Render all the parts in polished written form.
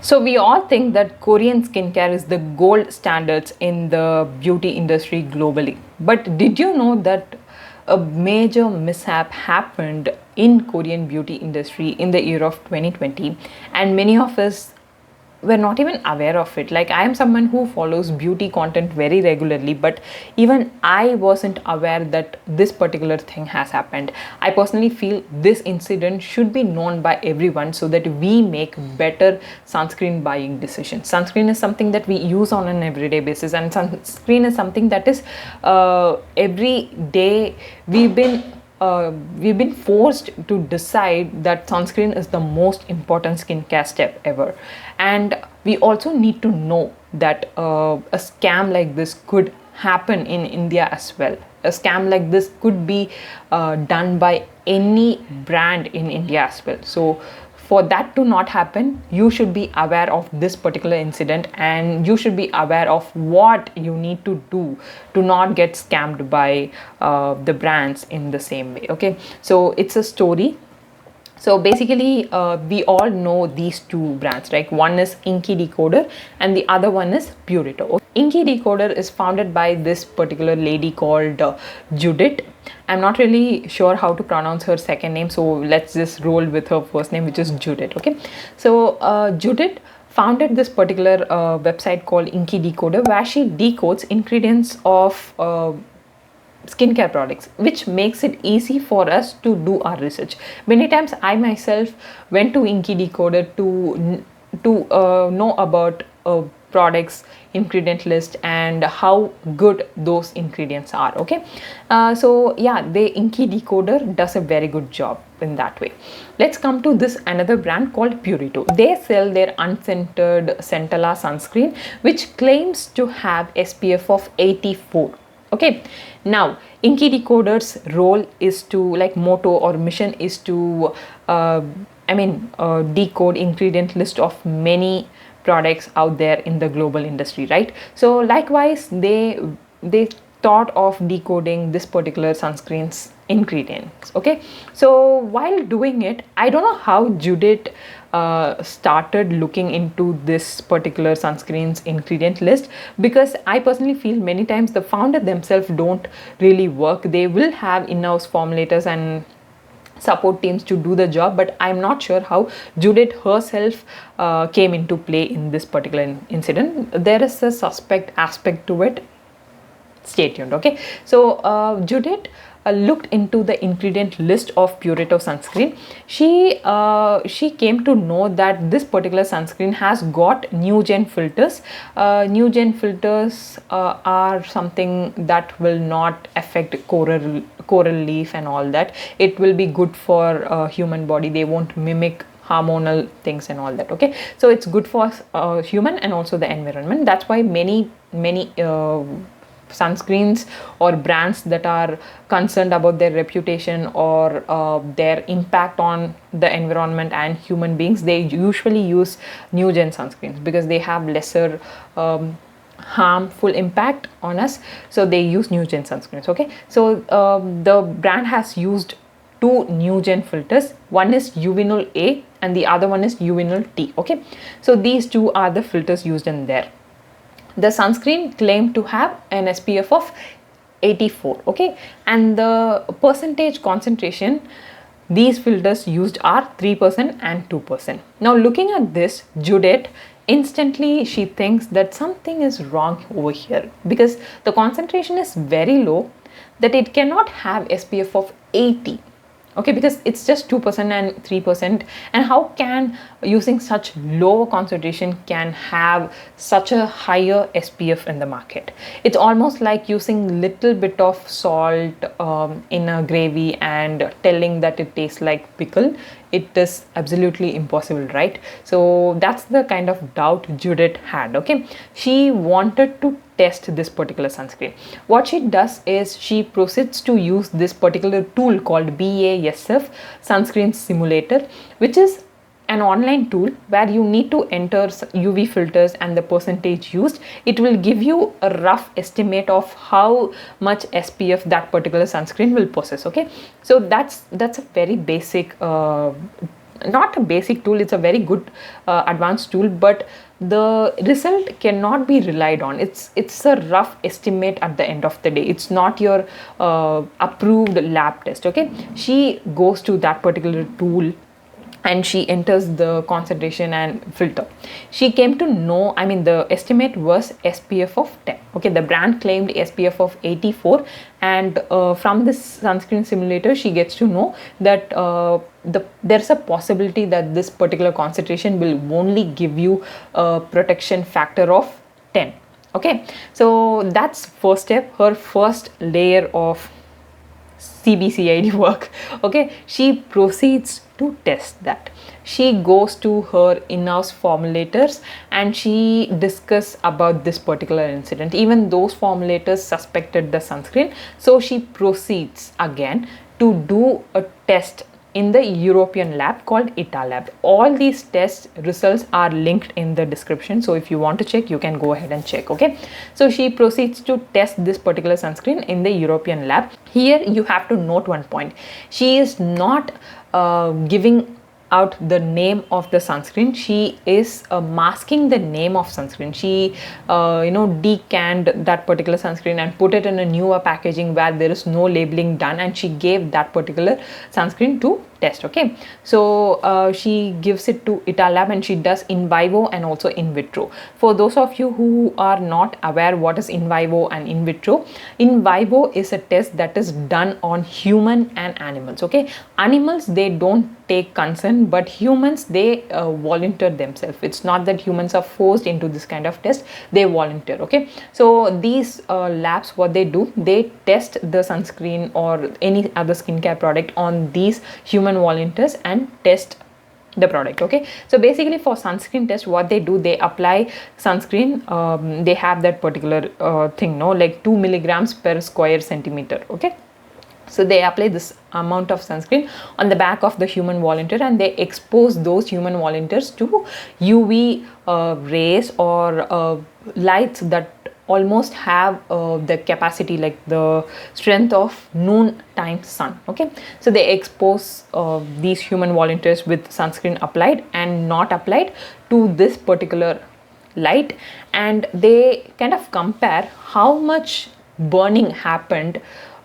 So we all think that Korean skincare is the gold standards in the beauty industry globally. But did you know that a major mishap happened in Korean beauty industry in the year of 2020, and many of us were not even aware of it. Like, I am someone who follows beauty content very regularly, but even I wasn't aware that this particular thing has happened. I personally feel this incident should be known by everyone so that we make better sunscreen buying decisions. Sunscreen is something that we use on an everyday basis, and sunscreen is something that is every day we've been forced to decide that sunscreen is the most important skincare step ever. And we also need to know that a scam like this could happen in India as well. A scam like this could be done by any brand in India as well. So for that to not happen, you should be aware of this particular incident, and you should be aware of what you need to do to not get scammed by the brands in the same way. Okay, so it's a story. So basically, we all know these two brands, right? One is Inky Decoder and the other one is Purito. Inky Decoder is founded by this particular lady called Judith. I'm not really sure how to pronounce her second name, so let's just roll with her first name, which is Judith. Okay, so Judith founded this particular website called Inky Decoder, where she decodes ingredients of skincare products, which makes it easy for us to do our research. Many times I myself went to Inky Decoder to know about products ingredient list and how good those ingredients are. Okay, so yeah, the Inky Decoder does a very good job in that way. Let's come to this another brand called Purito. They sell their unscented Centella sunscreen, which claims to have SPF of 84. Okay, now Inky Decoder's role is to, like, motto or mission is to decode ingredient list of many products out there in the global industry, right? So likewise, they thought of decoding this particular sunscreen's ingredients. Okay, so while doing it, I don't know how Judith started looking into this particular sunscreen's ingredient list, because I personally feel many times the founder themselves don't really work. They will have in-house formulators and support teams to do the job, but I'm not sure how Judith herself came into play in this particular incident. There is a suspect aspect to it. Stay tuned. Okay, so Judith looked into the ingredient list of Purito sunscreen. She came to know that this particular sunscreen has got new gen filters. New gen filters are something that will not affect coral leaf and all that. It will be good for human body. They won't mimic hormonal things and all that. Okay, so it's good for human and also the environment. That's why many sunscreens or brands that are concerned about their reputation or their impact on the environment and human beings, they usually use new gen sunscreens because they have lesser harmful impact on us. So they use new gen sunscreens. Okay, so the brand has used two new gen filters. One is Uvinol A and the other one is Uvinol T. Okay, so these two are the filters used in there. The sunscreen claimed to have an SPF of 84. Okay, and the percentage concentration these filters used are 3% and 2%. Now looking at this, Judith instantly she thinks that something is wrong over here, because the concentration is very low, that it cannot have SPF of 80. Okay, because it's just 2% and 3%, and how can using such low concentration can have such a higher SPF in the market? It's almost like using little bit of salt in a gravy and telling that it tastes like pickle. It is absolutely impossible, right? So that's the kind of doubt Judith had. Okay, she wanted to test this particular sunscreen. What she does is she proceeds to use this particular tool called BASF Sunscreen Simulator, which is an online tool where you need to enter UV filters and the percentage used. It will give you a rough estimate of how much SPF that particular sunscreen will possess. Okay, so that's a very basic not a basic tool, it's a very good advanced tool, but the result cannot be relied on. It's a rough estimate at the end of the day. It's not your approved lab test. Okay, she goes to that particular tool and she enters the concentration and filter. She came to know, I mean, the estimate was SPF of 10. Okay, the brand claimed SPF of 84, and from this sunscreen simulator she gets to know that there's a possibility that this particular concentration will only give you a protection factor of 10. Okay, so that's first step, her first layer of CBCID work. Okay, she proceeds to test that. She goes to her in-house formulators and she discusses about this particular incident. Even those formulators suspected the sunscreen, so she proceeds again to do a test in the European lab called ITA lab. All these test results are linked in the description, so if you want to check, you can go ahead and check. Okay, so she proceeds to test this particular sunscreen in the European lab. Here you have to note one point: she is not giving out the name of the sunscreen. She is masking the name of sunscreen. She decanned that particular sunscreen and put it in a newer packaging where there is no labeling done, and she gave that particular sunscreen to test. Okay, so she gives it to ITA lab and she does Invivo and also Invitro. For those of you who are not aware what is Invivo and Invitro, Invivo is a test that is done on human and animals. Okay, animals, they don't take consent, but humans, they volunteer themselves. It's not that humans are forced into this kind of test, they volunteer. Okay, so these labs, what they do, they test the sunscreen or any other skincare product on these human volunteers and test the product. Okay, so basically for sunscreen test, what they do, they apply sunscreen. They have that particular thing, no, like 2 milligrams per square centimeter. Okay, so they apply this amount of sunscreen on the back of the human volunteer and they expose those human volunteers to UV rays or lights that almost have the capacity, like the strength of noon time sun. Okay, so they expose these human volunteers with sunscreen applied and not applied to this particular light, and they kind of compare how much burning happened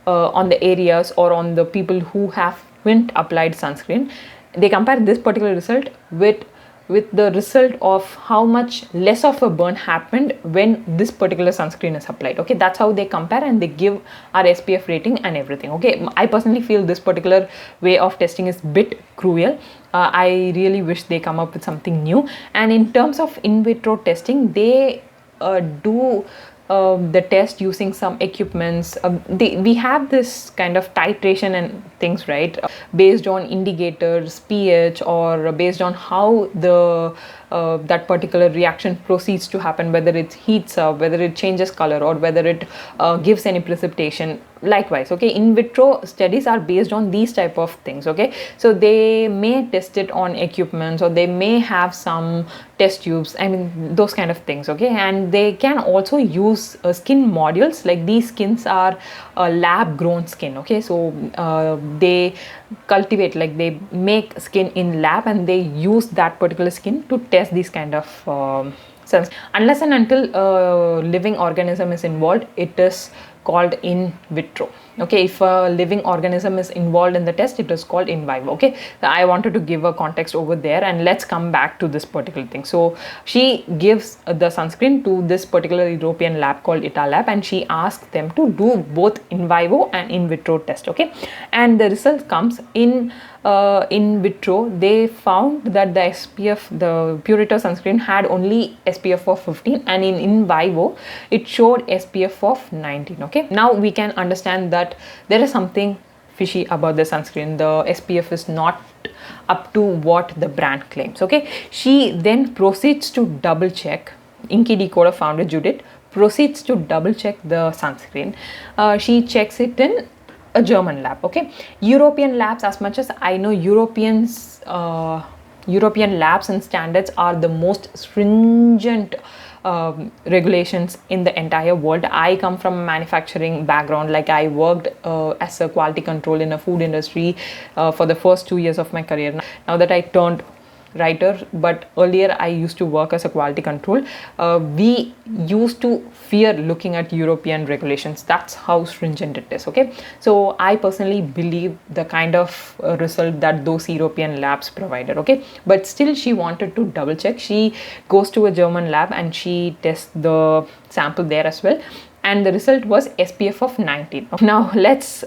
on the areas or on the people who haven't applied sunscreen. They compare this particular result with the result of how much less of a burn happened when this particular sunscreen is applied. Okay, that's how they compare and they give our SPF rating and everything. Okay, I personally feel this particular way of testing is bit cruel. I really wish they come up with something new. And in terms of in vitro testing, they do the test using some equipments. We have this kind of titration and things, right, based on indicators, pH, or based on how the that particular reaction proceeds to happen, whether it heats up, whether it changes color, or whether it gives any precipitation. Likewise, okay, in vitro studies are based on these type of things. Okay, so they may test it on equipments or they may have some test tubes, I mean those kind of things. Okay, and they can also use skin modules. Like these skins are lab grown skin. Okay, so they cultivate, like they make skin in lab and they use that particular skin to test these kind of sense. Unless and until a living organism is involved, it is called in vitro. Okay, if a living organism is involved in the test, it is called in vivo. Okay, so I wanted to give a context over there, and let's come back to this particular thing. So she gives the sunscreen to this particular European lab called ITA lab, and she asks them to do both in vivo and in vitro test. Okay, and the result comes in vitro. They found that the SPF, the Purito sunscreen, had only SPF of 15, and in vivo it showed SPF of 19. Okay, now we can understand that there is something fishy about the sunscreen. The SPF is not up to what the brand claims. Okay, she then proceeds to double check. Inky Decoder founder Judith proceeds to double check the sunscreen. She checks it in a German lab. Okay, European labs, as much as I know, European labs and standards are the most stringent regulations in the entire world. I come from a manufacturing background. Like I worked as a quality control in a food industry for the first 2 years of my career. Now that I turned writer, but earlier I used to work as a quality control. We used to fear looking at European regulations. That's how stringent it is. Okay, so I personally believe the kind of result that those European labs provided. Okay, but still she wanted to double check. She goes to a German lab and she tests the sample there as well, and the result was SPF of 19. Now let's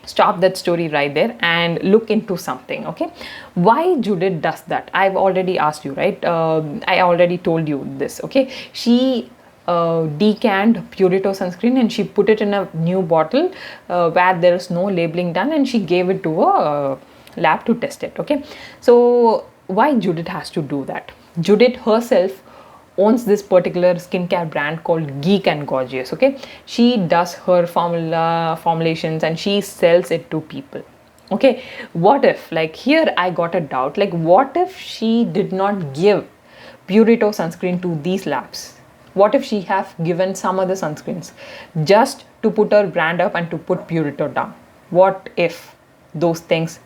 stop that story right there and look into something. Okay, why Judith does that, I've already asked you, right? I already told you this. Okay, she decanned Purito sunscreen and she put it in a new bottle where there is no labeling done, and she gave it to a lab to test it. Okay, so why Judith has to do that? Judith herself owns this particular skincare brand called Geek and Gorgeous. Okay, she does her formulations and she sells it to people. Okay, what if, like, here I got a doubt, like what if she did not give Purito sunscreen to these labs? What if she have given some other sunscreens just to put her brand up and to put Purito down? What if those things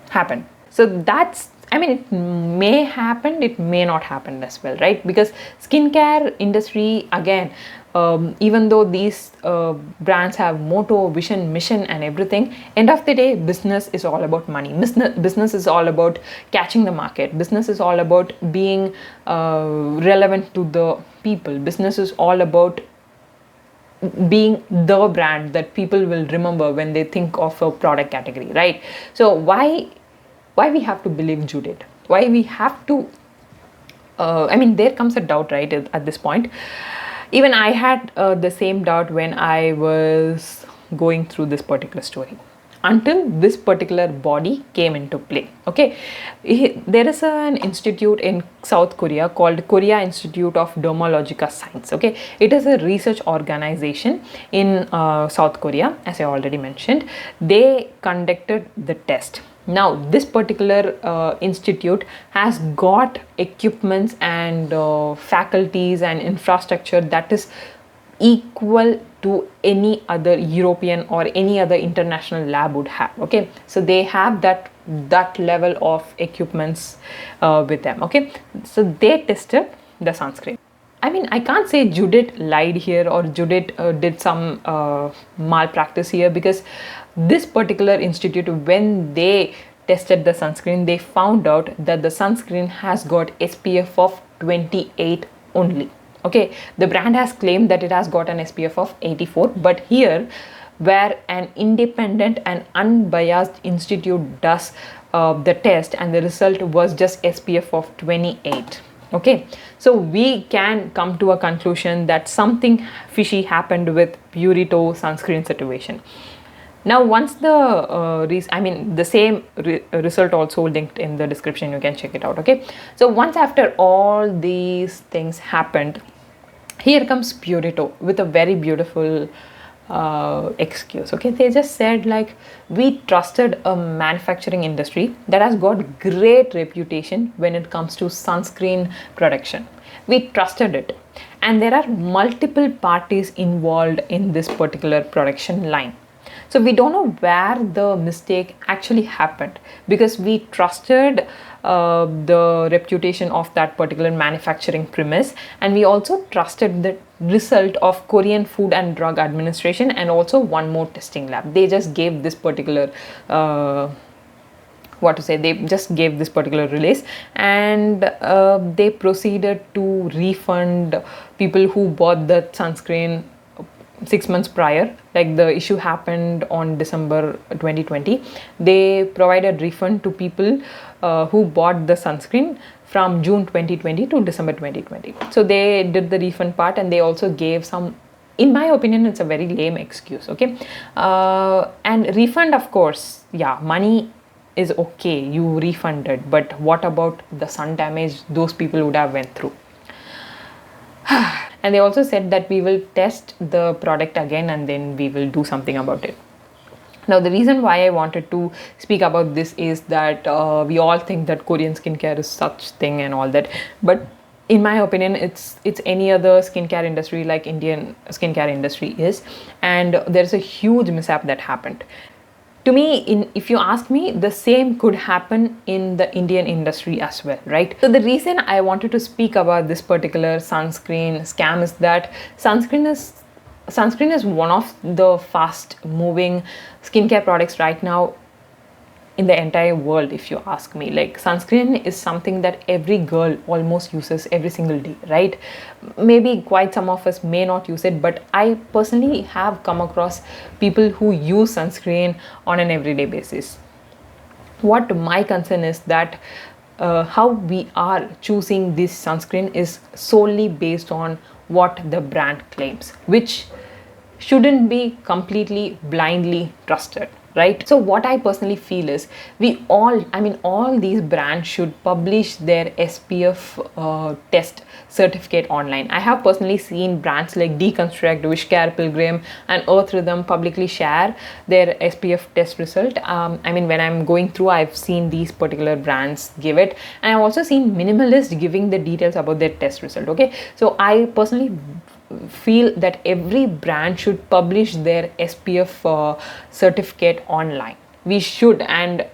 happen? So that's, I mean, it may happen, it may not happen as well, right? Because skincare industry, again, even though these brands have motto, vision, mission and everything, end of the day, business is all about money. Business is all about catching the market. Business is all about being relevant to the people. Business is all about being the brand that people will remember when they think of a product category, right? So why we have to believe Judith? Why we have to I mean, there comes a doubt, right, at this point. Even I had the same doubt when I was going through this particular story, until this particular body came into play. Okay, there is an institute in South Korea called Korea Institute of Dermalogica Science. Okay, it is a research organization in South Korea, as I already mentioned. They conducted the test. Now this particular institute has got equipments and faculties and infrastructure that is equal to any other European or any other international lab would have. Okay, so they have that level of equipments with them. Okay, so they tested the sunscreen. I mean, I can't say Judith lied here or Judith did some malpractice here, because this particular institute, when they tested the sunscreen, they found out that the sunscreen has got SPF of 28 only. Okay, the brand has claimed that it has got an SPF of 84, but here, where an independent and unbiased institute does the test, and the result was just SPF of 28. Okay, so we can come to a conclusion that something fishy happened with Purito sunscreen situation. Now, once the same result also linked in the description, you can check it out. Okay, so once after all these things happened, here comes Purito with a very beautiful excuse. Okay, they just said, like, we trusted a manufacturing industry that has got great reputation when it comes to sunscreen production. We trusted it, and there are multiple parties involved in this particular production line. So we don't know where the mistake actually happened, because we trusted the reputation of that particular manufacturing premise, and we also trusted the result of Korean Food and Drug Administration and also one more testing lab. They just gave this particular they just gave this particular release, and they proceeded to refund people who bought the sunscreen 6 months prior. Like, the issue happened on December 2020. They provided refund to people who bought the sunscreen from June 2020 to December 2020. So they did the refund part, and they also gave some, in my opinion, it's a very lame excuse. Okay, and refund, of course, yeah, money is okay, you refunded, but what about the sun damage those people would have went through? And they also said that we will test the product again and then we will do something about it. Now, the reason why I wanted to speak about this is that we all think that Korean skincare is such thing and all that, but in my opinion, it's any other skincare industry like Indian skincare industry is, and there's a huge mishap that happened. To me, if you ask me, the same could happen in the Indian industry as well, right? So the reason I wanted to speak about this particular sunscreen scam is that sunscreen is one of the fast moving skincare products right now in the entire world, if you ask me. Like, sunscreen is something that every girl almost uses every single day, right? Maybe quite some of us may not use it, but I personally have come across people who use sunscreen on an everyday basis. What my concern is that how we are choosing this sunscreen is solely based on what the brand claims, which shouldn't be completely blindly trusted, right? So what I personally feel is all these brands should publish their SPF test certificate online. I have personally seen brands like Deconstruct, Wishcare, Pilgrim, and Earth Rhythm publicly share their SPF test result. When I'm going through, I've seen these particular brands give it, and I've also seen Minimalist giving the details about their test result. Okay, so I personally feel that every brand should publish their SPF certificate online. We should, and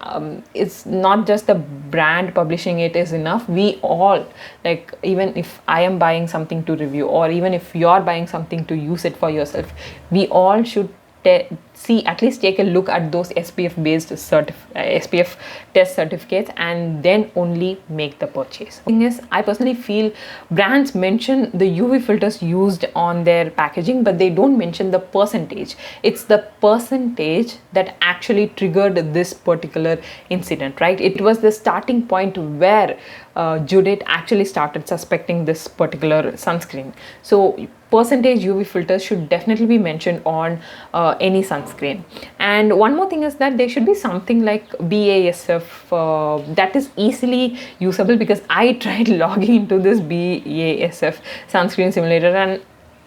it's not just the brand publishing it is enough. We all, like, even if I am buying something to review, or even if you're buying something to use it for yourself, we all should at least take a look at those SPF based SPF test certificates, and then only make the purchase. The thing is, I personally feel brands mention the UV filters used on their packaging, but they don't mention the percentage. It's the percentage that actually triggered this particular incident, right? It was the starting point where Judith actually started suspecting this particular sunscreen. So percentage UV filters should definitely be mentioned on any sunscreen. And one more thing is that there should be something like BASF that is easily usable, because I tried logging into this BASF Sunscreen Simulator,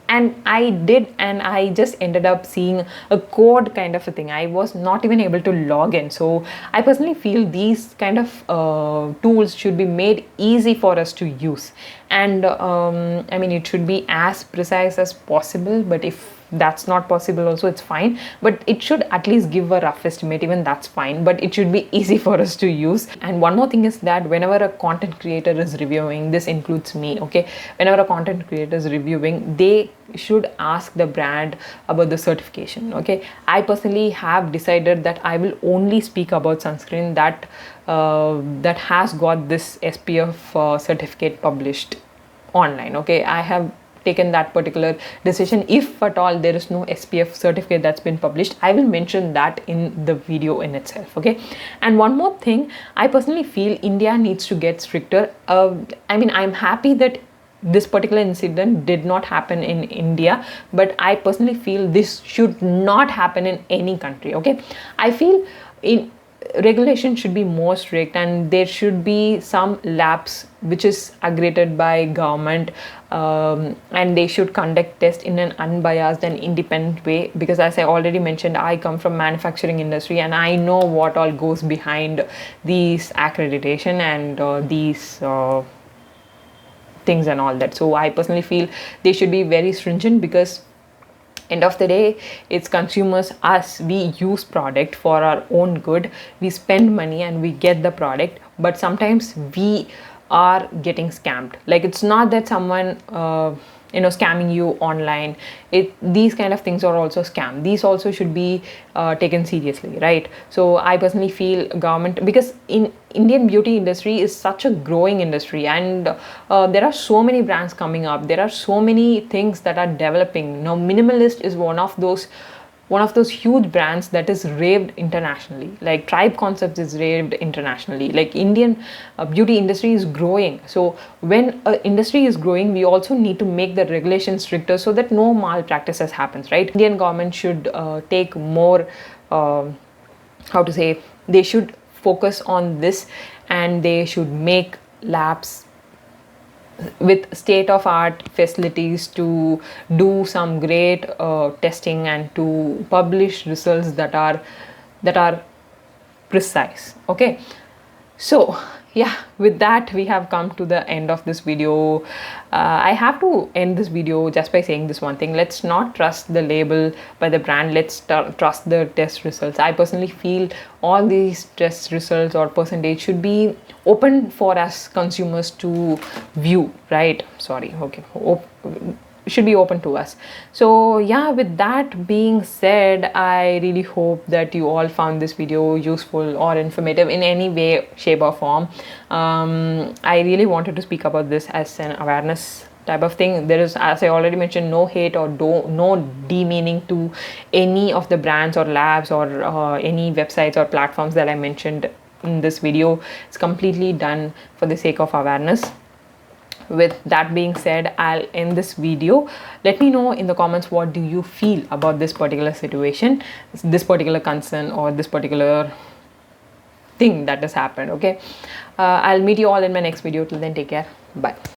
and I just ended up seeing a code kind of a thing. I was not even able to log in. So I personally feel these kind of tools should be made easy for us to use, and it should be as precise as possible, but if that's not possible also, it's fine, but it should at least give a rough estimate. Even that's fine, but it should be easy for us to use. And one more thing is that whenever a content creator is reviewing, this includes me, okay, whenever a content creator is reviewing, they should ask the brand about the certification. Okay, I personally have decided that I will only speak about sunscreen that has got this SPF certificate published online. Okay, I have taken that particular decision. If at all there is no SPF certificate that's been published, I will mention that in the video in itself. Okay, and one more thing, I personally feel India needs to get stricter. I'm happy that this particular incident did not happen in India, but I personally feel this should not happen in any country. Okay, I feel regulation should be more strict, and there should be some labs which is accredited by government, and they should conduct tests in an unbiased and independent way, because as I already mentioned, I come from manufacturing industry and I know what all goes behind these accreditation and these things and all that. So I personally feel they should be very stringent, because end of the day, it's consumers, us, we use product for our own good, we spend money and we get the product, but sometimes we are getting scammed. Like, it's not that someone scamming you online. These kind of things are also scam. These also should be taken seriously, right? So I personally feel government, because in Indian beauty industry is such a growing industry, and there are so many brands coming up, there are so many things that are developing. Now Minimalist is one of those huge brands that is raved internationally. Like Tribe Concepts is raved internationally. Like Indian beauty industry is growing. So when industry is growing, we also need to make the regulations stricter so that no malpractices happens, right? Indian government should take more, they should focus on this, and they should make labs with state-of-art facilities to do some great testing and to publish results that are precise. Okay, so yeah, with that we have come to the end of this video. I have to end this video just by saying this one thing: let's not trust the label by the brand, let's trust the test results. I personally feel all these test results or percentage should be open for us consumers to view, right? Sorry, okay, should be open to us. So yeah, with that being said, I really hope that you all found this video useful or informative in any way, shape or form. I really wanted to speak about this as an awareness type of thing. There is, as I already mentioned, no hate or no demeaning to any of the brands or labs or any websites or platforms that I mentioned in this video. It's completely done for the sake of awareness. With that being said, I'll end this video. Let me know in the comments what do you feel about this particular situation, this particular concern, or this particular thing that has happened. Okay, I'll meet you all in my next video. Till then, take care. Bye.